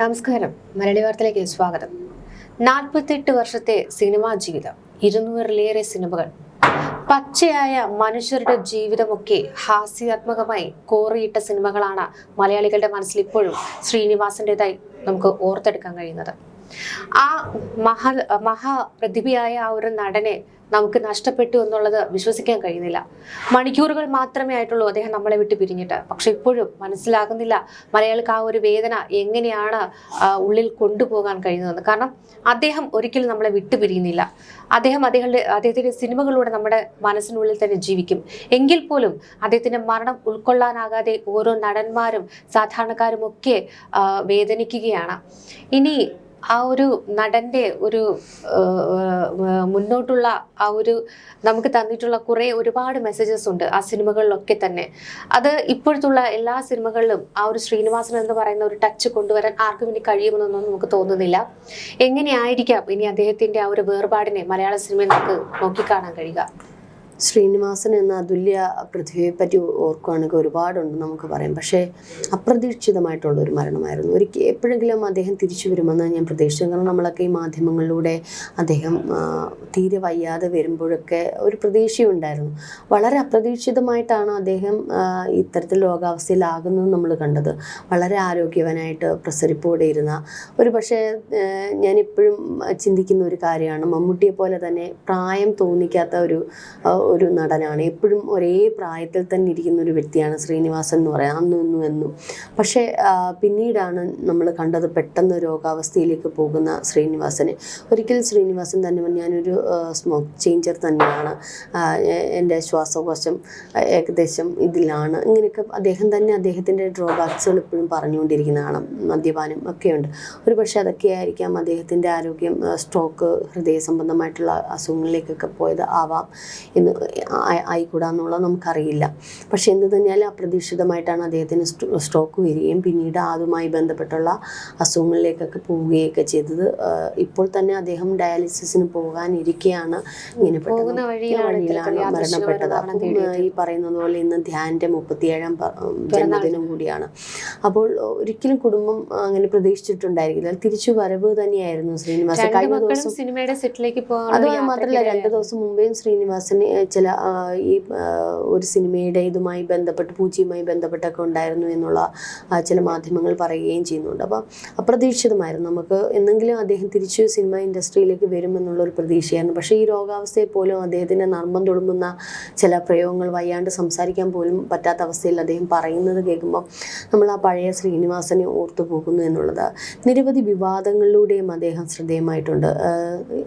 നമസ്കാരം. മലയാളി വാർത്തയിലേക്ക് സ്വാഗതം. 48 വർഷത്തെ സിനിമാ ജീവിതം, 200-ലേറെ സിനിമകൾ, പച്ചയായ മനുഷ്യരുടെ ജീവിതമൊക്കെ ഹാസ്യാത്മകമായി കോറിയിട്ട സിനിമകളാണ് മലയാളികളുടെ മനസ്സിൽ ഇപ്പോഴും ശ്രീനിവാസന്റേതായി നമുക്ക് ഓർത്തെടുക്കാൻ കഴിയുന്നത്. ആ മഹാപ്രതിഭയായ ആ ഒരു നടനെ നമുക്ക് നഷ്ടപ്പെട്ടു എന്നുള്ളത് വിശ്വസിക്കാൻ കഴിയുന്നില്ല. മണിക്കൂറുകൾ മാത്രമേ ആയിട്ടുള്ളൂ അദ്ദേഹം നമ്മളെ വിട്ട് പിരിഞ്ഞിട്ട്. പക്ഷെ ഇപ്പോഴും മനസ്സിലാകുന്നില്ല മലയാളിക്ക് ആ ഒരു വേദന എങ്ങനെയാണ് ഉള്ളിൽ കൊണ്ടുപോകാൻ കഴിയുന്നതെന്ന്. കാരണം അദ്ദേഹം ഒരിക്കലും നമ്മളെ വിട്ടു പിരിയുന്നില്ല. അദ്ദേഹത്തിന്റെ സിനിമകളിലൂടെ നമ്മുടെ മനസ്സിനുള്ളിൽ തന്നെ ജീവിക്കും. എങ്കിൽ പോലും അദ്ദേഹത്തിന്റെ മരണം ഉൾക്കൊള്ളാനാകാതെ ഓരോ നടന്മാരും സാധാരണക്കാരും ഒക്കെ വേദനിക്കുകയാണ്. ഇനി ആ ഒരു നടന്റെ ഒരു മുന്നോട്ടുള്ള ആ ഒരു നമുക്ക് തന്നിട്ടുള്ള ഒരുപാട് മെസ്സേജസ് ഉണ്ട് ആ സിനിമകളിലൊക്കെ തന്നെ. അത് ഇപ്പോഴത്തുള്ള എല്ലാ സിനിമകളിലും ആ ഒരു ശ്രീനിവാസൻ എന്ന് പറയുന്ന ഒരു ടച്ച് കൊണ്ടുവരാൻ ആർക്കും ഇനി കഴിയുമെന്നൊന്നും നമുക്ക് തോന്നുന്നില്ല. എങ്ങനെയായിരിക്കാം ഇനി അദ്ദേഹത്തിന്റെ ആ ഒരു വേർപാടിനെ മലയാള സിനിമയിൽ നമുക്ക് നോക്കിക്കാണാൻ കഴിയുക? ശ്രീനിവാസൻ എന്ന അതുല്യ പ്രതിഭയെ പറ്റി ഓർക്കുകയാണെങ്കിൽ ഒരുപാടുണ്ട് നമുക്ക് പറയാം. പക്ഷേ അപ്രതീക്ഷിതമായിട്ടുള്ളൊരു മരണമായിരുന്നു. എപ്പോഴെങ്കിലും അദ്ദേഹം തിരിച്ചു വരുമെന്ന് ഞാൻ പ്രതീക്ഷിച്ചു. കാരണം നമ്മളൊക്കെ ഈ മാധ്യമങ്ങളിലൂടെ അദ്ദേഹം തീരെ വയ്യാതെ വരുമ്പോഴൊക്കെ ഒരു പ്രതീക്ഷയുണ്ടായിരുന്നു. വളരെ അപ്രതീക്ഷിതമായിട്ടാണ് അദ്ദേഹം ഇത്തരത്തിൽ രോഗാവസ്ഥയിലാകുന്നത് നമ്മൾ കണ്ടത്. വളരെ ആരോഗ്യവാനായിട്ട് പ്രസരിപ്പോടെ ഇരുന്ന പക്ഷേ ഞാനിപ്പോഴും ചിന്തിക്കുന്ന ഒരു കാര്യമാണ്, മമ്മൂട്ടിയെ പോലെ തന്നെ പ്രായം തോന്നിക്കാത്ത ഒരു നടനാണ്. എപ്പോഴും ഒരേ പ്രായത്തിൽ തന്നെ ഇരിക്കുന്ന ഒരു വ്യക്തിയാണ് ശ്രീനിവാസൻ എന്ന് പറയാം, അന്നും എന്നും. പക്ഷേ പിന്നീടാണ് നമ്മൾ കണ്ടത് പെട്ടെന്ന് രോഗാവസ്ഥയിലേക്ക് പോകുന്ന ശ്രീനിവാസനെ. ഒരിക്കൽ ശ്രീനിവാസൻ തന്നെ ഞാനൊരു സ്മോക്ക് ചേഞ്ചർ തന്നെയാണ്, എൻ്റെ ശ്വാസകോശം ഏകദേശം ഇതിലാണ്, ഇങ്ങനെയൊക്കെ അദ്ദേഹം തന്നെ അദ്ദേഹത്തിൻ്റെ ഡ്രോബാക്സുകൾ എപ്പോഴും പറഞ്ഞുകൊണ്ടിരിക്കുന്നതാണ്. മദ്യപാനം ഒക്കെയുണ്ട്. പക്ഷേ അതൊക്കെ ആയിരിക്കാം അദ്ദേഹത്തിൻ്റെ ആരോഗ്യം, സ്ട്രോക്ക്, ഹൃദയ സംബന്ധമായിട്ടുള്ള അസുഖങ്ങളിലേക്കൊക്കെ പോയത് ആവാം എന്ന് ആയിക്കൂടാന്നുള്ളത് നമുക്കറിയില്ല. പക്ഷേ എന്ത് തന്നെയാലും അപ്രതീക്ഷിതമായിട്ടാണ് അദ്ദേഹത്തിന് സ്ട്രോക്ക് വരികയും പിന്നീട് അതുമായി ബന്ധപ്പെട്ടുള്ള അസുഖങ്ങളിലേക്കൊക്കെ പോവുകയൊക്കെ ചെയ്തത്. ഇപ്പോൾ തന്നെ അദ്ദേഹം ഡയാലിസിസിന് പോകാനിരിക്കെയാണ് ഇങ്ങനെ വഴിയിലാണ് മരണപ്പെട്ടത്. ഈ പറയുന്നത് പോലെ ഇന്ന് ധ്യാൻ്റെ 37ാം ജന്മദിനം കൂടിയാണ്. അപ്പോൾ ഒരിക്കലും കുടുംബം അങ്ങനെ പ്രതീക്ഷിച്ചിട്ടുണ്ടായിരിക്കില്ല. തിരിച്ചു വരവ് തന്നെയായിരുന്നു ശ്രീനിവാസൻ. കഴിഞ്ഞ ദിവസം സിനിമയുടെ സെറ്റിലേക്ക് അത് മാത്രമല്ല, 2 ദിവസം മുമ്പേയും ശ്രീനിവാസന് ചില ഈ ഒരു സിനിമയുടെ ഇതുമായി ബന്ധപ്പെട്ട് പൂജയുമായി ബന്ധപ്പെട്ടൊക്കെ ഉണ്ടായിരുന്നു എന്നുള്ള ചില മാധ്യമങ്ങൾ പറയുകയും ചെയ്യുന്നുണ്ട്. അപ്പോൾ അപ്രതീക്ഷിതമായിരുന്നു. നമുക്ക് എന്തെങ്കിലും അദ്ദേഹം തിരിച്ചു സിനിമ ഇൻഡസ്ട്രിയിലേക്ക് വരുമെന്നുള്ളൊരു പ്രതീക്ഷയായിരുന്നു. പക്ഷേ ഈ രോഗാവസ്ഥയെ പോലും അദ്ദേഹത്തിൻ്റെ നർമ്മം തുളുമ്പുന്ന ചില പ്രയോഗങ്ങൾ, വയ്യാണ്ട് സംസാരിക്കാൻ പോലും പറ്റാത്ത അവസ്ഥയിൽ അദ്ദേഹം പറയുന്നത് കേൾക്കുമ്പോൾ നമ്മൾ ആ പഴയ ശ്രീനിവാസനെ ഓർത്തു പോകുന്നു എന്നുള്ളത്. നിരവധി വിവാദങ്ങളിലൂടെയും അദ്ദേഹം ശ്രദ്ധേയമായിട്ടുണ്ട്.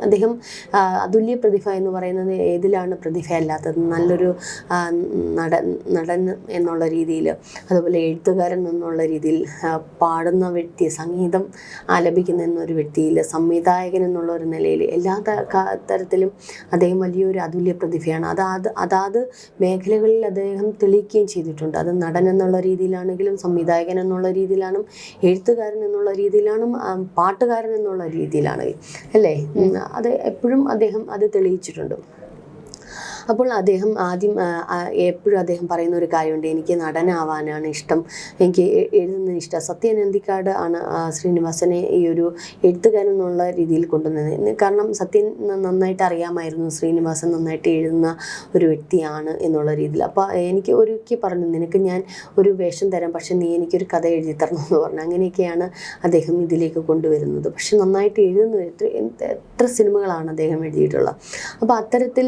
അദ്ദേഹം അതുല്യ പ്രതിഭ എന്ന് പറയുന്നത് ഏതിലാണ് പ്രതിഭ അല്ലാത്തത്? നല്ലൊരു നടൻ എന്നുള്ള രീതിയിൽ, അതുപോലെ എഴുത്തുകാരൻ എന്നുള്ള രീതിയിൽ, പാടുന്ന വ്യക്തി, സംഗീതം ആലപിക്കുന്ന എന്നൊരു വ്യക്തിയിൽ, സംവിധായകൻ എന്നുള്ള ഒരു നിലയിൽ, എല്ലാ തരത്തിലും അദ്ദേഹം വലിയൊരു അതുല്യ പ്രതിഭയാണ്. അതാത് മേഖലകളിൽ അദ്ദേഹം തെളിയിക്കുകയും ചെയ്തിട്ടുണ്ട്. അത് നടൻ എന്നുള്ള രീതിയിലാണെങ്കിലും, സംവിധായകൻ എന്നുള്ള രീതിയിലാണ്, എഴുത്തുകാരൻ എന്നുള്ള രീതിയിലാണ്, പാട്ടുകാരൻ എന്നുള്ള രീതിയിലാണെങ്കിൽ അല്ലേ, അത് എപ്പോഴും അദ്ദേഹം അത് തെളിയിച്ചിട്ടുണ്ട്. അപ്പോൾ അദ്ദേഹം എപ്പോഴും അദ്ദേഹം പറയുന്ന ഒരു കാര്യമുണ്ട്, എനിക്ക് നടനാവാനാണ് ഇഷ്ടം, എനിക്ക് എഴുതുന്നതിന് ഇഷ്ടം. സത്യൻ അന്തിക്കാട് ആണ് ശ്രീനിവാസനെ ഈ ഒരു എഴുത്തുകാരൻ എന്നുള്ള രീതിയിൽ കൊണ്ടുവന്നത്. കാരണം സത്യൻ നന്നായിട്ട് അറിയാമായിരുന്നു ശ്രീനിവാസൻ നന്നായിട്ട് എഴുതുന്ന ഒരു വ്യക്തിയാണ് എന്നുള്ള രീതിയിൽ. അപ്പോൾ എനിക്ക് ഒരിക്കൽ പറഞ്ഞു, നിനക്ക് ഞാൻ ഒരു വേഷം തരാം, പക്ഷെ നീ എനിക്കൊരു കഥ എഴുതി തരണം എന്ന് പറഞ്ഞു. അങ്ങനെയൊക്കെയാണ് അദ്ദേഹം ഇതിലേക്ക് കൊണ്ടുവരുന്നത്. പക്ഷെ നന്നായിട്ട് എഴുതുന്ന എത്ര സിനിമകളാണ് അദ്ദേഹം എഴുതിയിട്ടുള്ളത്. അപ്പോൾ അത്തരത്തിൽ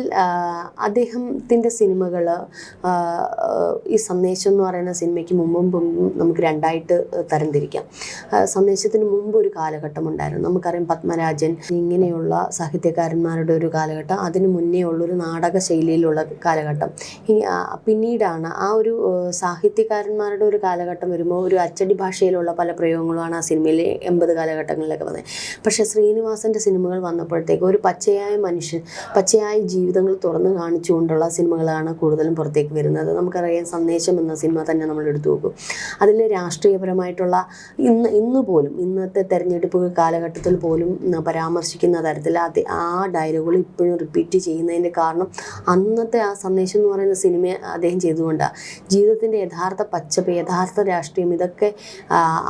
അദ്ദേഹത്തിൻ്റെ സിനിമകൾ, ഈ സന്ദേശം എന്ന് പറയുന്ന സിനിമയ്ക്ക് മുമ്പും നമുക്ക് രണ്ടായിട്ട് തരംതിരിക്കാം. സന്ദേശത്തിന് മുമ്പ് ഒരു കാലഘട്ടം ഉണ്ടായിരുന്നു. നമുക്കറിയാം പത്മരാജൻ ഇങ്ങനെയുള്ള സാഹിത്യകാരന്മാരുടെ ഒരു കാലഘട്ടം, അതിന് മുന്നേ ഉള്ളൊരു നാടക ശൈലിയിലുള്ള കാലഘട്ടം. പിന്നീടാണ് ആ ഒരു സാഹിത്യകാരന്മാരുടെ ഒരു കാലഘട്ടം വരുമ്പോൾ ഒരു അച്ചടി ഭാഷയിലുള്ള പല പ്രയോഗങ്ങളുമാണ് ആ സിനിമയിൽ 80 കാലഘട്ടങ്ങളിലൊക്കെ വന്നത്. പക്ഷേ ശ്രീനിവാസൻ്റെ സിനിമകൾ വന്നപ്പോഴത്തേക്ക് ഒരു പച്ചയായ മനുഷ്യൻ, പച്ചയായ ജീവിതങ്ങൾ തുറന്നു കാണിച്ചുകൊണ്ടുള്ള സിനിമകളാണ് കൂടുതലും പുറത്തേക്ക് വരുന്നത്. നമുക്കറിയാം സന്ദേശം എന്ന സിനിമ തന്നെ നമ്മൾ എടുത്തു നോക്കും. അതിൽ രാഷ്ട്രീയപരമായിട്ടുള്ള ഇന്ന് പോലും ഇന്നത്തെ തെരഞ്ഞെടുപ്പ് കാലഘട്ടത്തിൽ പോലും പരാമർശിക്കുന്ന തരത്തിൽ ആ ഡയലോഗുകൾ ഇപ്പോഴും റിപ്പീറ്റ് ചെയ്യുന്നതിൻ്റെ കാരണം അന്നത്തെ ആ സന്ദേശം എന്ന് പറയുന്ന സിനിമ അദ്ദേഹം ചെയ്തുകൊണ്ടാണ്. ജീവിതത്തിൻ്റെ യഥാർത്ഥ പച്ചപ്പ്, യഥാർത്ഥ രാഷ്ട്രീയം, ഇതൊക്കെ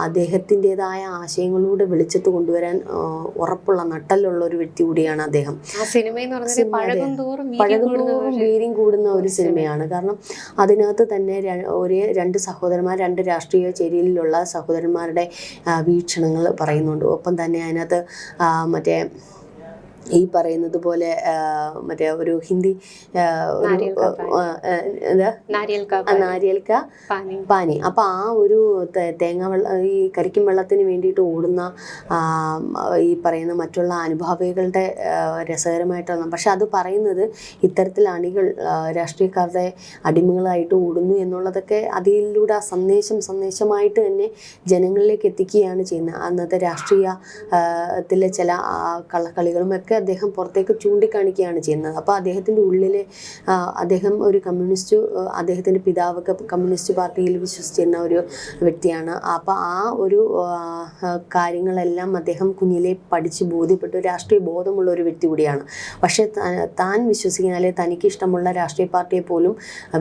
അദ്ദേഹത്തിൻ്റെതായ ആശയങ്ങളിലൂടെ വെളിച്ചത്ത് കൊണ്ടുവരാൻ ഉറപ്പുള്ള നട്ടലുള്ള ഒരു വ്യക്തി കൂടിയാണ് അദ്ദേഹം. പഴകുന്തോറും വീര്യം കൂടുന്ന ഒരു സിനിമയാണ്. കാരണം അതിനകത്ത് തന്നെ രണ്ട് സഹോദരന്മാർ, രണ്ട് രാഷ്ട്രീയ ചേരിയിലുള്ള സഹോദരന്മാരുടെ വീക്ഷണങ്ങൾ പറയുന്നുണ്ട്. ഒപ്പം തന്നെ അതിനകത്ത് മറ്റേ ഈ പറയുന്നത് പോലെ മറ്റേ ഒരു ഹിന്ദി നാരിയൽ കാ പാനി. അപ്പം ആ ഒരു തേങ്ങ വെള്ളം, ഈ കരിക്കും വെള്ളത്തിന് വേണ്ടിയിട്ട് ഓടുന്ന ഈ പറയുന്ന മറ്റുള്ള അനുഭാവികളുടെ രസകരമായിട്ടാണ്. പക്ഷെ അത് പറയുന്നത് ഇത്തരത്തിൽ അണികൾ രാഷ്ട്രീയക്കാരുടെ അടിമകളായിട്ട് ഓടുന്നു എന്നുള്ളതൊക്കെ അതിലൂടെ ആ സന്ദേശമായിട്ട് തന്നെ ജനങ്ങളിലേക്ക് എത്തിക്കുകയാണ് ചെയ്യുന്നത്. അന്നത്തെ രാഷ്ട്രീയത്തിലെ ചില കള്ളക്കളികളും ഒക്കെ അദ്ദേഹം പുറത്തേക്ക് ചൂണ്ടിക്കാണിക്കുകയാണ് ചെയ്യുന്നത്. അപ്പോൾ അദ്ദേഹത്തിൻ്റെ ഉള്ളിൽ അദ്ദേഹം ഒരു കമ്മ്യൂണിസ്റ്റ്, അദ്ദേഹത്തിൻ്റെ പിതാവൊക്കെ കമ്മ്യൂണിസ്റ്റ് പാർട്ടിയിൽ വിശ്വസിച്ചിരുന്ന ഒരു വ്യക്തിയാണ്. അപ്പോൾ ആ ഒരു കാര്യങ്ങളെല്ലാം അദ്ദേഹം കുഞ്ഞിലെ പഠിച്ച് ബോധ്യപ്പെട്ടു രാഷ്ട്രീയ ബോധമുള്ള ഒരു വ്യക്തി കൂടിയാണ്. പക്ഷേ താൻ വിശ്വസിക്കുന്ന അല്ലെങ്കിൽ തനിക്ക് ഇഷ്ടമുള്ള രാഷ്ട്രീയ പാർട്ടിയെ പോലും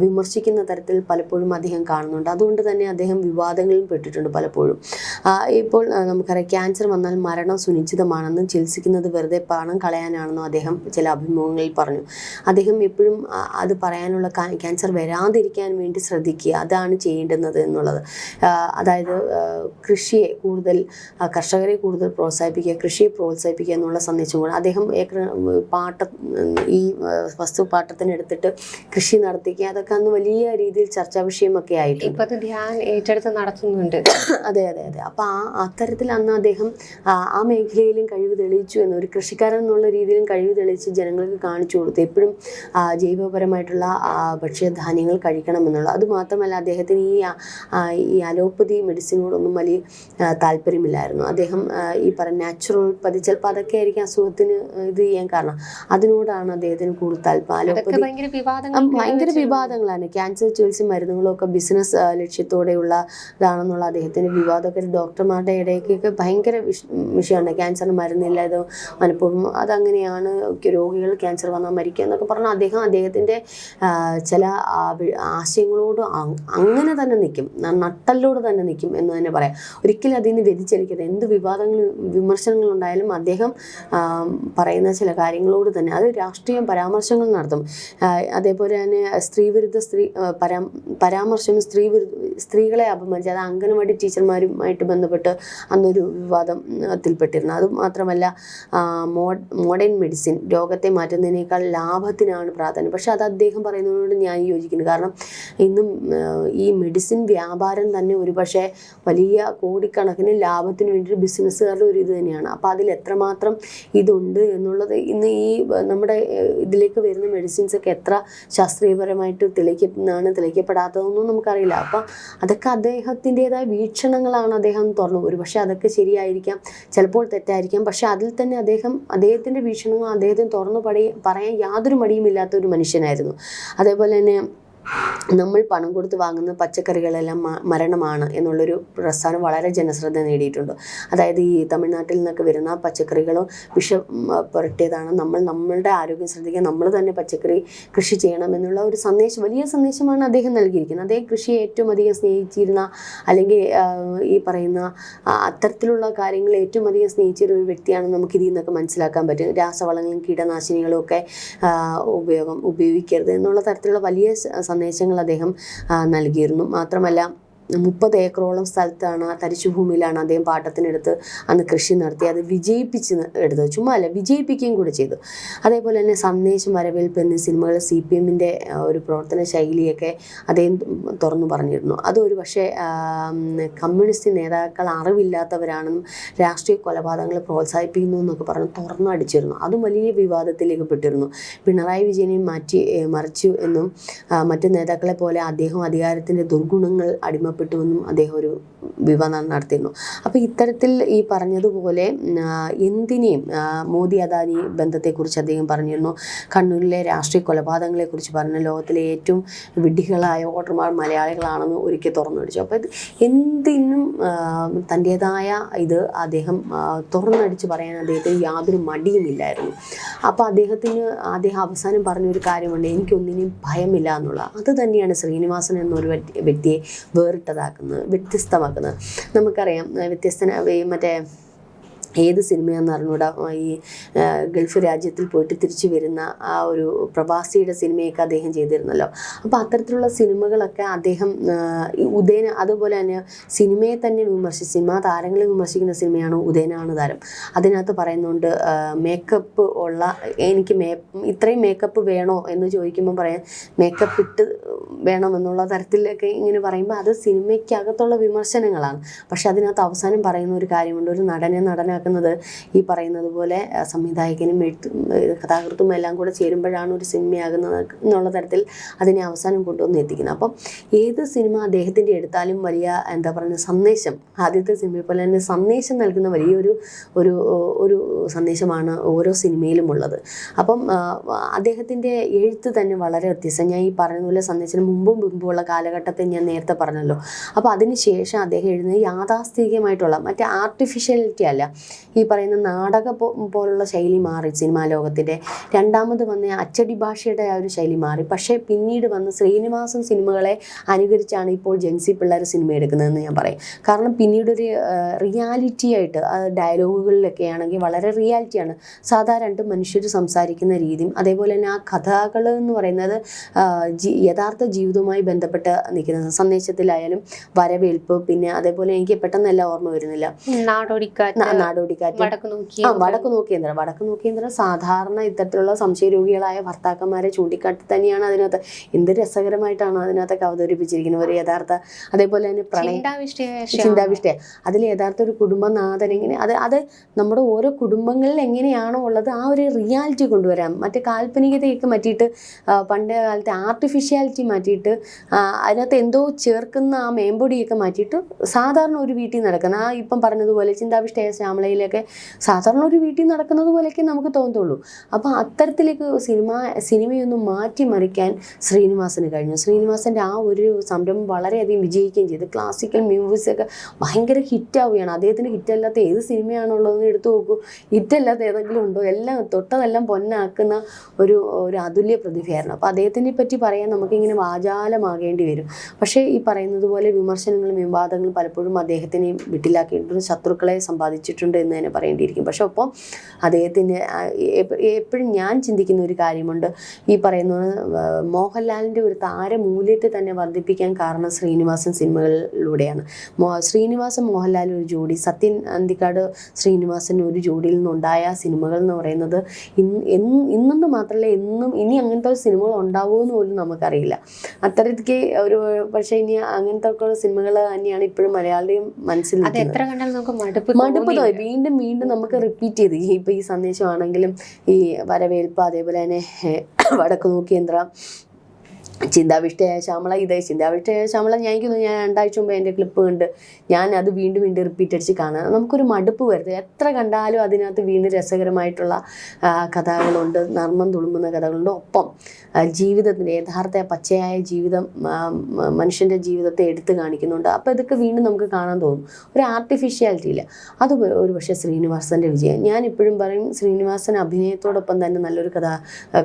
വിമർശിക്കുന്ന തരത്തിൽ പലപ്പോഴും അദ്ദേഹം കാണുന്നുണ്ട്. അതുകൊണ്ട് തന്നെ അദ്ദേഹം വിവാദങ്ങളിൽ പെട്ടിട്ടുണ്ട് പലപ്പോഴും. ഇപ്പോൾ നമുക്കറിയാം ക്യാൻസർ വന്നാൽ മരണം സുനിശ്ചിതമാണെന്നും ചികിത്സിക്കുന്നത് വെറുതെ പണം കളയാനാണെന്നും അദ്ദേഹം ചില അഭിമുഖങ്ങളിൽ പറഞ്ഞു. അദ്ദേഹം എപ്പോഴും അത് പറയാനുള്ള ക്യാൻസർ വരാതിരിക്കാൻ വേണ്ടി ശ്രദ്ധിക്കുക, അതാണ് ചെയ്യേണ്ടുന്നത് എന്നുള്ളത്. അതായത് കൃഷിയെ കൂടുതൽ, കർഷകരെ കൂടുതൽ പ്രോത്സാഹിപ്പിക്കുക, കൃഷിയെ പ്രോത്സാഹിപ്പിക്കുക എന്നുള്ള സന്ദേശം കൂടെ അദ്ദേഹം ഈ വസ്തു പാട്ടത്തിനെടുത്തിട്ട് കൃഷി നടത്തിക്കുക, അതൊക്കെ അന്ന് വലിയ രീതിയിൽ ചർച്ചാ വിഷയമൊക്കെ ആയിട്ടുണ്ട്. നടത്തുന്നുണ്ട്. അതെ. അപ്പോൾ അത്തരത്തിൽ അന്ന് അദ്ദേഹം ആ മേഖലയിലും കഴിവ് തെളിയിച്ചു എന്ന്, ഒരു കൃഷിക്കാരൻ എന്നുള്ള രീതിയിലും കഴിവ് തെളിയിച്ച് ജനങ്ങൾക്ക് കാണിച്ചു കൊടുത്തു. എപ്പോഴും ജൈവപരമായിട്ടുള്ള ഭക്ഷ്യധാന്യങ്ങൾ കഴിക്കണമെന്നുള്ള. അതുമാത്രമല്ല അദ്ദേഹത്തിന് ഈ അലോപ്പതി മെഡിസിനോടൊന്നും വലിയ താല്പര്യമില്ലായിരുന്നു. അദ്ദേഹം ഈ പറഞ്ഞ നാച്ചുറൽ പതി, ചിലപ്പോൾ അതൊക്കെ ആയിരിക്കും അസുഖത്തിന് ഇത് ചെയ്യാൻ കാരണം. അതിനോടാണ് അദ്ദേഹത്തിന് കൂടുതൽ താല്പര്യം. അലോപ്പതി ഭയങ്കര വിവാദങ്ങളാണ്. ക്യാൻസർ ചികിത്സ മരുന്നുകളൊക്കെ ബിസിനസ് ലക്ഷ്യത്തോടെയുള്ള ഇതാണെന്നുള്ള അദ്ദേഹത്തിൻ്റെ വിവാദമൊക്കെ ഡോക്ടർമാരുടെ ഇടയ്ക്കൊക്കെ ഭയങ്കര വിഷയമാണ്. ക്യാൻസറിന് മരുന്നില്ല, ഇത് മനഃപൂർവ്വം അതങ്ങനെയാണ്, രോഗികൾ ക്യാൻസർ വന്നാൽ മരിക്കുക എന്നൊക്കെ പറഞ്ഞാൽ അദ്ദേഹത്തിൻ്റെ ചില ആശയങ്ങളോട് അങ്ങനെ തന്നെ നിൽക്കും, നട്ടലോട് തന്നെ നിൽക്കും എന്ന് തന്നെ പറയാം. ഒരിക്കലും അതിൽ നിന്ന് വ്യതിചലിക്കരുത്. എന്ത് വിമർശനങ്ങളുണ്ടായാലും അദ്ദേഹം പറയുന്ന ചില കാര്യങ്ങളോട് തന്നെ, അത് രാഷ്ട്രീയം പരാമർശങ്ങൾ നടത്തും. അതേപോലെ തന്നെ പരാമർശം സ്ത്രീകളെ അപമാനിച്ച്, അത് അംഗനവാടി ടീച്ചർമാരുമായിട്ട് ബന്ധപ്പെട്ട് അന്നൊരു വിവാദത്തിൽപ്പെട്ടിരുന്നു. അതുമാത്രമല്ല മോഡേൺ മെഡിസിൻ രോഗത്തെ മാറ്റുന്നതിനേക്കാൾ ലാഭത്തിനാണ് പ്രാധാന്യം. പക്ഷെ അത് അദ്ദേഹം പറയുന്നതിനോട് ഞാൻ യോജിക്കുന്നു. കാരണം ഇന്നും ഈ മെഡിസിൻ വ്യാപാരം തന്നെ ഒരുപക്ഷെ വലിയ കോടിക്കണക്കിന് ലാഭത്തിന് വേണ്ടി ബിസിനസ്സുകാരുടെ ഒരു ഇത് തന്നെയാണ്. അപ്പോൾ അതിൽ എത്രമാത്രം ഇതുണ്ട് എന്നുള്ളത് ഇന്ന് ഈ നമ്മുടെ ഇതിലേക്ക് വരുന്ന മെഡിസിൻസൊക്കെ എത്ര ശാസ്ത്രീയപരമായിട്ട് തെളിയിക്കപ്പെടാത്തതൊന്നും നമുക്കറിയില്ല. അപ്പം അതൊക്കെ അദ്ദേഹത്തിൻ്റെതായ വീക്ഷണങ്ങളാണ് അദ്ദേഹം തുറന്നു. ഒരു പക്ഷേ അതൊക്കെ ശരിയായിരിക്കാം, ചിലപ്പോൾ തെറ്റായിരിക്കാം. പക്ഷെ അതിൽ തന്നെ അദ്ദേഹത്തിൻ്റെ വീക്ഷണങ്ങൾ അദ്ദേഹത്തിന് തുറന്നു പറയാൻ യാതൊരു മടിയുമില്ലാത്ത ഒരു മനുഷ്യനായിരുന്നു. അതേപോലെ തന്നെ നമ്മൾ പണം കൊടുത്ത് വാങ്ങുന്ന പച്ചക്കറികളെല്ലാം മരണമാണ് എന്നുള്ളൊരു പ്രസ്ഥാനം വളരെ ജനശ്രദ്ധ നേടിയിട്ടുണ്ട്. അതായത് ഈ തമിഴ്നാട്ടിൽ നിന്നൊക്കെ വരുന്ന പച്ചക്കറികളും വിഷം പുരട്ടിയതാണ്. നമ്മളുടെ ആരോഗ്യം ശ്രദ്ധിക്കുക, നമ്മൾ തന്നെ പച്ചക്കറി കൃഷി ചെയ്യണം എന്നുള്ള ഒരു വലിയ സന്ദേശമാണ് അദ്ദേഹം നൽകിയിരിക്കുന്നത്. അദ്ദേഹം കൃഷിയെ ഏറ്റവും അധികം സ്നേഹിച്ചിരുന്ന, അല്ലെങ്കിൽ ഈ പറയുന്ന അത്തരത്തിലുള്ള കാര്യങ്ങൾ ഏറ്റവും അധികം സ്നേഹിച്ചിരുന്ന ഒരു വ്യക്തിയാണെന്ന് നമുക്ക് ഇതിൽ നിന്നൊക്കെ മനസ്സിലാക്കാൻ പറ്റും. രാസവളങ്ങളും കീടനാശിനികളും ഒക്കെ ഉപയോഗിക്കരുത് എന്നുള്ള തരത്തിലുള്ള വലിയ സന്ദേശങ്ങൾ അദ്ദേഹം നൽകിയിരുന്നു. മാത്രമല്ല 30 ഏക്കറോളം സ്ഥലത്താണ്, തരിശുഭൂമിയിലാണ് അദ്ദേഹം പാട്ടത്തിനെടുത്ത് അന്ന് കൃഷി നടത്തി. അത് വിജയിപ്പിച്ച് എടുത്തത്, ചുമ്മാ അല്ല, വിജയിപ്പിക്കുകയും കൂടി ചെയ്തു. അതേപോലെ തന്നെ സന്ദേശം, വരവേൽപ്പ് എന്നീ സിനിമകൾ CPMൻ്റെ ഒരു പ്രവർത്തന ശൈലിയൊക്കെ അദ്ദേഹം തുറന്നു പറഞ്ഞിരുന്നു. അതൊരു പക്ഷേ കമ്മ്യൂണിസ്റ്റ് നേതാക്കൾ അറിവില്ലാത്തവരാണെന്നും രാഷ്ട്രീയ കൊലപാതകങ്ങളെ പ്രോത്സാഹിപ്പിക്കുന്നു എന്നൊക്കെ പറഞ്ഞ് തുറന്നടിച്ചിരുന്നു. അതും വലിയ വിവാദത്തിലേക്ക് പെട്ടിരുന്നു. പിണറായി വിജയനെയും മറിച്ചു എന്നും മറ്റു നേതാക്കളെ പോലെ അദ്ദേഹം അധികാരത്തിൻ്റെ ദുർഗുണങ്ങൾ വിവാഹപ്പെട്ടുവെന്നും അദ്ദേഹം ഒരു വിവാഹം നടത്തിയിരുന്നു. അപ്പോൾ ഇത്തരത്തിൽ ഈ പറഞ്ഞതുപോലെ എന്തിനേയും മോദി അദാനി ബന്ധത്തെക്കുറിച്ച് അദ്ദേഹം പറഞ്ഞിരുന്നു. കണ്ണൂരിലെ രാഷ്ട്രീയ കൊലപാതകങ്ങളെക്കുറിച്ച് പറഞ്ഞു. ലോകത്തിലെ ഏറ്റവും വിഡ്ഢികളായ വോട്ടർമാർ മലയാളികളാണെന്ന് ഒരിക്കൽ തുറന്നടിച്ചു. അപ്പോൾ ഇത് എന്തിനും തൻ്റേതായ ഇത് അദ്ദേഹം തുറന്നടിച്ച് പറയാൻ അദ്ദേഹത്തിന് യാതൊരു മടിയുമില്ലായിരുന്നു. അപ്പോൾ അദ്ദേഹം അവസാനം പറഞ്ഞൊരു കാര്യമുണ്ട്, എനിക്കൊന്നിനും ഭയമില്ല എന്നുള്ള. അത് തന്നെയാണ് ശ്രീനിവാസൻ എന്നൊരു വ്യക്തിയെ വ്യത്യസ്തമാക്കുന്നത്. നമുക്കറിയാം മറ്റേ ഏത് സിനിമയാണെന്ന് അറിഞ്ഞൂടാ, ഈ ഗൾഫ് രാജ്യത്തിൽ പോയിട്ട് തിരിച്ചു വരുന്ന ആ ഒരു പ്രവാസിയുടെ സിനിമയൊക്കെ അദ്ദേഹം ചെയ്തിരുന്നല്ലോ. അപ്പോൾ അത്തരത്തിലുള്ള സിനിമകളൊക്കെ അദ്ദേഹം ഉദയന, അതുപോലെ തന്നെ സിനിമയെ തന്നെ സിനിമാ താരങ്ങളെ വിമർശിക്കുന്ന സിനിമയാണ് ഉദയനാണ് താരം. അതിനകത്ത് പറയുന്നുണ്ട് മേക്കപ്പ് ഉള്ള എനിക്ക് ഇത്രയും മേക്കപ്പ് വേണോ എന്ന് ചോദിക്കുമ്പോൾ പറയാൻ മേക്കപ്പ് ഇട്ട് വേണമെന്നുള്ള തരത്തിലൊക്കെ ഇങ്ങനെ പറയുമ്പോൾ അത് സിനിമയ്ക്കകത്തുള്ള വിമർശനങ്ങളാണ്. പക്ഷെ അതിനകത്ത് അവസാനം പറയുന്ന ഒരു കാര്യമുണ്ട്, ഒരു നടനാക്കുന്നത് ഈ പറയുന്നത് പോലെ സംവിധായകനും കഥാകൃത്തും എല്ലാം കൂടെ ചേരുമ്പോഴാണ് ഒരു സിനിമയാകുന്നത് എന്നുള്ള തരത്തിൽ അതിനെ അവസാനം കൊണ്ടുവന്ന് എത്തിക്കുന്നത്. അപ്പം ഏത് സിനിമ അദ്ദേഹത്തിൻ്റെ എടുത്താലും വലിയ എന്താ പറയുക സന്ദേശം, ആദ്യത്തെ സിനിമയെ പോലെ തന്നെ സന്ദേശം നൽകുന്ന വലിയൊരു ഒരു സന്ദേശമാണ് ഓരോ സിനിമയിലും ഉള്ളത്. അപ്പം അദ്ദേഹത്തിൻ്റെ എഴുത്ത് തന്നെ വളരെ വ്യത്യസ്തം. ഞാൻ ഈ പറഞ്ഞതുപോലെ സന്ദേശത്തിന് മുമ്പുള്ള കാലഘട്ടത്തെ ഞാൻ നേരത്തെ പറഞ്ഞല്ലോ. അപ്പോൾ അതിന് ശേഷം അദ്ദേഹം എഴുതുന്നത് യാഥാസ്ഥിതികമായിട്ടുള്ള മറ്റേ ആർട്ടിഫിഷ്യാലിറ്റി അല്ല, ഈ പറയുന്ന നാടക പോലുള്ള ശൈലി മാറി സിനിമാ ലോകത്തിൻ്റെ. രണ്ടാമത് വന്ന അച്ചടി ഭാഷയുടെ ആ ഒരു ശൈലി മാറി. പക്ഷേ പിന്നീട് വന്ന് ശ്രീനിവാസൻ സിനിമകളെ അനുകരിച്ചാണ് ഇപ്പോൾ ജെൻസി പിള്ളേർ സിനിമ എടുക്കുന്നതെന്ന് ഞാൻ പറയും. കാരണം പിന്നീടൊരു റിയാലിറ്റി ആയിട്ട് ഡയലോഗുകളിലൊക്കെ ആണെങ്കിൽ വളരെ റിയാലിറ്റിയാണ്. സാധാരണ രണ്ട് മനുഷ്യർ സംസാരിക്കുന്ന രീതിയും അതേപോലെ തന്നെ ആ കഥകൾ എന്ന് പറയുന്നത് യഥാർത്ഥ ജീവിതവുമായി ബന്ധപ്പെട്ട് നിൽക്കുന്നത്. സന്ദേശത്തിലായാലും വരവേൽപ്പ്, പിന്നെ അതേപോലെ എനിക്ക് പെട്ടെന്നെല്ലാം ഓർമ്മ വരുന്നില്ല, നാടോടിക്കാറ്റ്, വടക്ക് നോക്കിയന്ത്രം സാധാരണ ഇത്തരത്തിലുള്ള സംശയരോഗികളായ ഭർത്താക്കന്മാരെ ചൂണ്ടിക്കാട്ടി തന്നെയാണ് അതിനകത്ത്. എന്ത് രസകരമായിട്ടാണ് അതിനകത്തൊക്കെ അവതരിപ്പിച്ചിരിക്കുന്നത് ഒരു യഥാർത്ഥ. അതേപോലെ തന്നെ ചിന്താവിഷ്ട അതിൽ യഥാർത്ഥ ഒരു കുടുംബനാഥൻ എങ്ങനെ അത് നമ്മുടെ ഓരോ കുടുംബങ്ങളിൽ എങ്ങനെയാണോ ഉള്ളത് ആ ഒരു റിയാലിറ്റി കൊണ്ടുവരാം. മറ്റേ കാൽപ്പനികതയൊക്കെ മാറ്റിയിട്ട് പണ്ടേ കാലത്തെ ആർട്ടിഫിഷ്യാലിറ്റി മാറ്റിയിട്ട് അതിനകത്ത് എന്തോ ചേർക്കുന്ന ആ മേമ്പൊടിയൊക്കെ മാറ്റിയിട്ട് സാധാരണ ഒരു വീട്ടിൽ നടക്കുന്ന ആ ഇപ്പം പറഞ്ഞതുപോലെ ചിന്താവിഷ്ടയായ ശ്യാമളയിലൊക്കെ സാധാരണ ഒരു വീട്ടിൽ നടക്കുന്നത് പോലെയൊക്കെ നമുക്ക് തോന്നത്തുള്ളൂ. അപ്പോൾ അത്തരത്തിലേക്ക് സിനിമയൊന്നും മാറ്റിമറിക്കാൻ ശ്രീനിവാസന് കഴിഞ്ഞു. ശ്രീനിവാസൻ്റെ ആ ഒരു സംരംഭം വളരെയധികം വിജയിക്കുകയും ചെയ്തു. ക്ലാസിക്കൽ മ്യൂസിക്കൊക്കെ ഭയങ്കര ഹിറ്റാവുകയാണ്. അദ്ദേഹത്തിന് ഹിറ്റല്ലാത്ത ഏത് സിനിമയാണുള്ളതെന്ന് എടുത്തു നോക്കൂ, ഹിറ്റല്ലാത്ത ഏതെങ്കിലും ഉണ്ടോ? എല്ലാം തൊട്ടതെല്ലാം പൊന്നാക്കുന്ന ഒരു അതുല്യ പ്രതിഭയായിരുന്നു. അപ്പോൾ അദ്ദേഹത്തിനെ പറ്റി പറയാൻ നമുക്കിങ്ങനെ വാചാലമാകേണ്ടി വരും. പക്ഷേ ഈ പറയുന്നത് പോലെ വിമർശനങ്ങളും വിവാദങ്ങളും പലപ്പോഴും അദ്ദേഹത്തിനെ വിട്ടിലാക്കിയിട്ടുണ്ട്, ശത്രുക്കളെ സമ്പാദിച്ചിട്ടുണ്ട് എന്ന് തന്നെ പറയേണ്ടിയിരിക്കും. പക്ഷെ ഒപ്പം അദ്ദേഹത്തിൻ്റെ എപ്പോഴും ഞാൻ ചിന്തിക്കുന്ന ഒരു കാര്യമുണ്ട്, ഈ പറയുന്നത് മോഹൻലാലിൻ്റെ ഒരു താരമൂല്യത്തെ തന്നെ വർദ്ധിപ്പിക്കാൻ കാരണം ശ്രീനിവാസൻ സിനിമകളിലൂടെയാണ്. ശ്രീനിവാസൻ മോഹൻലാൽ ഒരു ജോഡി, സത്യൻ അന്തിക്കാട് ശ്രീനിവാസൻ ഒരു ജോഡിയിൽ നിന്നുണ്ടായ സിനിമകൾ എന്ന് പറയുന്നത് ഇന്നെന്ന് മാത്രമല്ല എന്നും ഇനി അങ്ങനത്തെ സിനിമകൾ ഉണ്ടാവുമെന്ന് പോലും നമുക്കറിയില്ല. അത്തരത്തിക്ക് ഒരു പക്ഷേ ഇനി അങ്ങനത്തെ സിനിമകൾ തന്നെയാണ് ഇപ്പോഴും മലയാളിയും മനസ്സിൽ മടുപ്പ് തോന്നി വീണ്ടും നമുക്ക് റിപ്പീറ്റ് ചെയ്ത് ഇപ്പോൾ ഈ സന്ദേശമാണെങ്കിലും ഈ വരവേൽപ്പ്, അതേപോലെ തന്നെ വടക്ക് നോക്കിയന്ത്രം, ചിന്താവിഷ്ടയായ ശ്യാമള. ചിന്താവിഷ്ടയായ ശ്യാമള ഞാൻ 2 ആഴ്ച മുമ്പ് എൻ്റെ ക്ലിപ്പ് കണ്ട് ഞാൻ അത് വീണ്ടും റിപ്പീറ്റ് അടിച്ച് കാണാൻ നമുക്കൊരു മടുപ്പ് വരുന്നത്. എത്ര കണ്ടാലും അതിനകത്ത് വീണ്ടും രസകരമായിട്ടുള്ള കഥകളുണ്ട്, നർമ്മം തുളുമ്പുന്ന കഥകളുണ്ട്. ഒപ്പം ജീവിതത്തിൻ്റെ യഥാർത്ഥ പച്ചയായ ജീവിതം, മനുഷ്യൻ്റെ ജീവിതത്തെ എടുത്തു കാണിക്കുന്നുണ്ട്. അപ്പോൾ ഇതൊക്കെ വീണ്ടും നമുക്ക് കാണാൻ തോന്നും. ഒരു ആർട്ടിഫിഷ്യാലിറ്റി ഇല്ല. അത് ഒരു പക്ഷേ ശ്രീനിവാസൻ്റെ വിജയം. ഞാനിപ്പോഴും പറയും ശ്രീനിവാസൻ അഭിനയത്തോടൊപ്പം തന്നെ നല്ലൊരു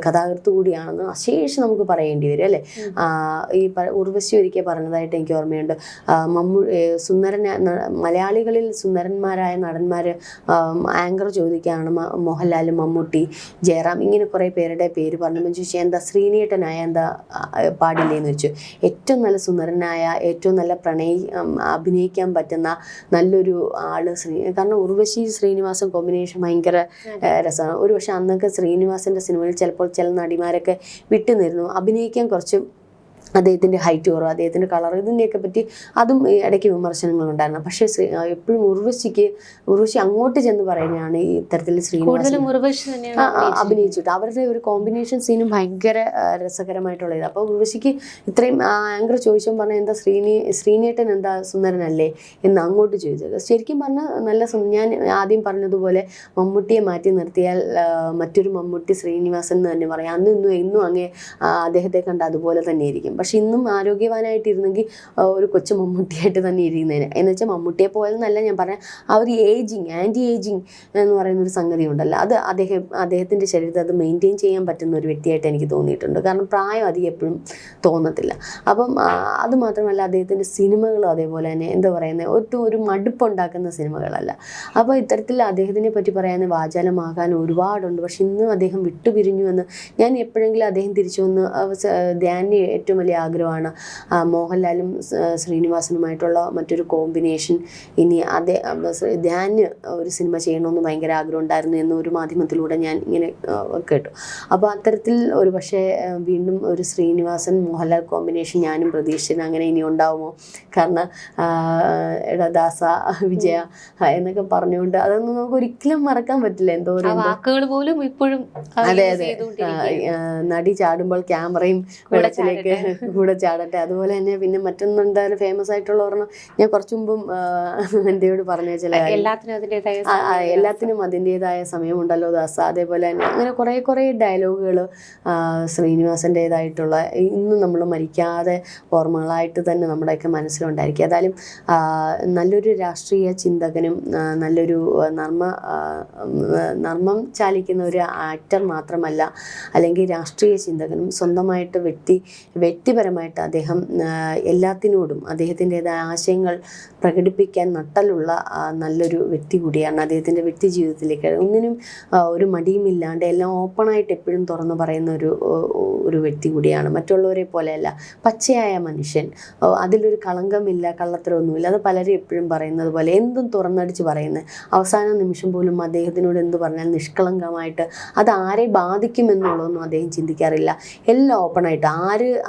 കഥാകൃത്ത് കൂടിയാണെന്ന് അശേഷം നമുക്ക് പറയേണ്ടി വരും അല്ലേ. ഈ ഉർവശി ഒരിക്കൽ പറഞ്ഞതായിട്ട് എനിക്ക് ഓർമ്മയുണ്ട്. മലയാളികളിൽ സുന്ദരന്മാരായ നടന്മാർ ആങ്കർ ചോദിക്കുകയാണ് മോഹൻലാൽ, മമ്മൂട്ടി, ജയറാം, ഇങ്ങനെ കുറേ പേരുടെ പേര് പറഞ്ഞപ്പോൾ ചോദിച്ചു എന്താ ശ്രീനിയേട്ടനായ എന്താ പാടില്ലേന്ന് വെച്ചു. ഏറ്റവും നല്ല സുന്ദരനായ, ഏറ്റവും നല്ല അഭിനയിക്കാൻ പറ്റുന്ന നല്ലൊരു ആള് കാരണം ഉർവശി ശ്രീനിവാസൻ കോമ്പിനേഷൻ ഭയങ്കര രസമാണ്. ഒരു പക്ഷേ അന്നൊക്കെ ശ്രീനിവാസൻ്റെ സിനിമയിൽ ചിലപ്പോൾ ചില നടിമാരൊക്കെ വിട്ടുനിന്നിരുന്നു, അഭിനയിക്കാൻ കുറച്ച് അദ്ദേഹത്തിൻ്റെ ഹൈറ്റ് കുറവ്, അദ്ദേഹത്തിൻ്റെ കളർ, ഇതിൻ്റെയൊക്കെ പറ്റി അതും ഇടയ്ക്ക് വിമർശനങ്ങളുണ്ടായിരുന്നു. പക്ഷേ എപ്പോഴും ഉർവശി അങ്ങോട്ട് ചെന്ന് പറയുന്നതാണ് ഈ ഇത്തരത്തിൽ ശ്രീനിവാസൻ അഭിനയിച്ചിട്ട് അവരുടെ ഒരു കോമ്പിനേഷൻ സീനും ഭയങ്കര രസകരമായിട്ടുള്ളത്. അപ്പോൾ ഉർവശിക്ക് ഇത്രയും ആങ്കർ ചോദിച്ചപ്പോൾ പറഞ്ഞാൽ എന്താ ശ്രീനേട്ടൻ എന്താ സുന്ദരനല്ലേ എന്ന് അങ്ങോട്ട് ചോദിച്ചത്. ശരിക്കും പറഞ്ഞാൽ നല്ല ഞാൻ ആദ്യം പറഞ്ഞതുപോലെ മമ്മൂട്ടിയെ മാറ്റി നിർത്തിയാൽ മറ്റൊരു മമ്മൂട്ടി ശ്രീനിവാസൻ എന്ന് തന്നെ പറയാം. അന്നും എന്നും അങ്ങേ അദ്ദേഹത്തെ കണ്ട അതുപോലെ തന്നെ ഇരിക്കും. പക്ഷെ ഇന്നും ആരോഗ്യവാനായിട്ടിരുന്നെങ്കിൽ ഒരു കൊച്ചു മമ്മൂട്ടിയായിട്ട് തന്നെ ഇരിക്കുന്നതിന് എന്ന് വെച്ചാൽ മമ്മൂട്ടിയെ പോലെ എന്നല്ല ഞാൻ പറഞ്ഞ ആ ഒരു ആൻറ്റി ഏജിങ് എന്ന് പറയുന്ന ഒരു സംഗതി ഉണ്ടല്ലോ, അത് അദ്ദേഹത്തിൻ്റെ ശരീരത്തിൽ അത് മെയിൻറ്റെയിൻ ചെയ്യാൻ പറ്റുന്ന ഒരു വ്യക്തിയായിട്ട് എനിക്ക് തോന്നിയിട്ടുണ്ട്. കാരണം പ്രായം അധികം എപ്പോഴും തോന്നത്തില്ല. അപ്പം അത് മാത്രമല്ല അദ്ദേഹത്തിൻ്റെ സിനിമകളും അതേപോലെ തന്നെ എന്താ പറയുന്നത് ഒട്ടും ഒരു മടുപ്പുണ്ടാക്കുന്ന സിനിമകളല്ല. അപ്പോൾ ഇത്തരത്തിൽ അദ്ദേഹത്തിനെ പറ്റി പറയാൻ വാചാലമാകാൻ ഒരുപാടുണ്ട്. പക്ഷെ ഇന്നും അദ്ദേഹം വിട്ടുപിരിഞ്ഞു എന്ന് ഞാൻ എപ്പോഴെങ്കിലും അദ്ദേഹം തിരിച്ചു വന്ന് ധ്യാനിന് ഏറ്റവും വലിയ ആഗ്രഹമാണ് മോഹൻലാലും ശ്രീനിവാസനുമായിട്ടുള്ള മറ്റൊരു കോമ്പിനേഷൻ. ഇനി ധ്യാന് ഒരു സിനിമ ചെയ്യണമെന്ന് ഭയങ്കര ആഗ്രഹം ഉണ്ടായിരുന്നു എന്ന് ഒരു മാധ്യമത്തിലൂടെ ഞാൻ ഇങ്ങനെ കേട്ടു. അപ്പോൾ അത്തരത്തിൽ ഒരു പക്ഷേ വീണ്ടും ഒരു ശ്രീനിവാസൻ മോഹൻലാൽ കോമ്പിനേഷൻ ഞാനും പ്രതീക്ഷിച്ചിരുന്നു. അങ്ങനെ ഇനി ഉണ്ടാവുമോ? കാരണം ദാസ വിജയ എന്നൊക്കെ പറഞ്ഞുകൊണ്ട് അതൊന്നും നമുക്ക് ഒരിക്കലും മറക്കാൻ പറ്റില്ല. എന്തോ ഒരു വാക്കുകൾ പോലും ഇപ്പോഴും അതെ നടി ചാടുമ്പോൾ ക്യാമറയും വെള്ളത്തിലേക്ക് കൂടെ ചാടട്ടെ. അതുപോലെ തന്നെ പിന്നെ മറ്റൊന്നുണ്ടായാലും ഫേമസ് ആയിട്ടുള്ള ഒരെണ്ണം ഞാൻ കുറച്ചു മുമ്പും എന്റെയോട് പറഞ്ഞ ചില എല്ലാത്തിനും അതിൻ്റെതായ സമയമുണ്ടല്ലോ ദാസ. അതേപോലെ തന്നെ അങ്ങനെ കുറേ ഡയലോഗുകൾ ശ്രീനിവാസൻ്റെതായിട്ടുള്ള ഇന്നും നമ്മൾ മരിക്കാതെ ഓർമ്മകളായിട്ട് തന്നെ നമ്മുടെയൊക്കെ മനസ്സിലുണ്ടായിരിക്കും. ഏതായാലും നല്ലൊരു രാഷ്ട്രീയ ചിന്തകനും നല്ലൊരു നർമ്മം ചാലിക്കുന്ന ഒരു ആക്ടർ മാത്രമല്ല, അല്ലെങ്കിൽ രാഷ്ട്രീയ ചിന്തകനും സ്വന്തമായിട്ട് വ്യക്തിപരമായിട്ട് അദ്ദേഹം എല്ലാത്തിനോടും അദ്ദേഹത്തിൻ്റെതായ ആശയങ്ങൾ പ്രകടിപ്പിക്കാൻ നട്ടലുള്ള നല്ലൊരു വ്യക്തി കൂടിയാണ്. അദ്ദേഹത്തിൻ്റെ വ്യക്തി ജീവിതത്തിലേക്ക് ഒന്നിനും ഒരു മടിയുമില്ലാണ്ട് എല്ലാം ഓപ്പണായിട്ട് എപ്പോഴും തുറന്നു പറയുന്ന ഒരു വ്യക്തി കൂടിയാണ്. മറ്റുള്ളവരെ പോലെയല്ല, പച്ചയായ മനുഷ്യൻ, അതിലൊരു കളങ്കമില്ല, കള്ളത്തരമൊന്നുമില്ല. അത് പലരും എപ്പോഴും പറയുന്നത് പോലെ എന്തും തുറന്നടിച്ച് പറയുന്നത്. അവസാന നിമിഷം പോലും അദ്ദേഹത്തിനോട് എന്ത് പറഞ്ഞാൽ നിഷ്കളങ്കമായിട്ട് അത് ആരെ ബാധിക്കുമെന്നുള്ളതൊന്നും അദ്ദേഹം ചിന്തിക്കാറില്ല. എല്ലാം ഓപ്പണായിട്ട്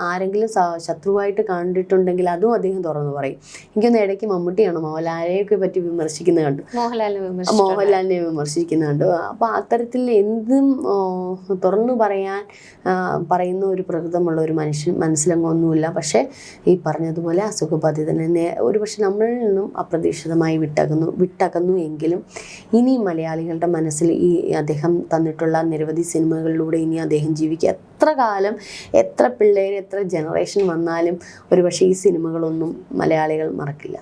ആരെങ്കിലും ശത്രുവായിട്ട് കണ്ടിട്ടുണ്ടെങ്കിൽ അതും അദ്ദേഹം തുറന്നു പറയും. എനിക്കൊന്ന് ഇടയ്ക്ക് മമ്മൂട്ടിയാണ് മോഹൻലാലിനെയൊക്കെ പറ്റി വിമർശിക്കുന്നത് കണ്ടു, മോഹൻലാലിനെ വിമർശിക്കുന്നത് കണ്ടു. അപ്പോൾ അത്തരത്തിൽ എന്തും തുറന്നു പറയുന്ന ഒരു പ്രകൃതമുള്ള ഒരു മനുഷ്യൻ മനസ്സിലങ്ങൊന്നുമില്ല. പക്ഷേ ഈ പറഞ്ഞതുപോലെ അസുഖബാധിതനെ ഒരു പക്ഷെ നമ്മളിൽ നിന്നും അപ്രതീക്ഷിതമായി വിട്ടകന്നു എങ്കിലും ഇനി മലയാളികളുടെ മനസ്സിൽ ഈ അദ്ദേഹം തന്നിട്ടുള്ള നിരവധി സിനിമകളിലൂടെ ഇനി അദ്ദേഹം ജീവിക്കുക. എത്ര കാലം, എത്ര പിള്ളേർ, എത്ര ജനറേഷൻ വന്നാലും ഒരു പക്ഷേ ഈ സിനിമകളൊന്നും മലയാളികൾ മറക്കില്ല.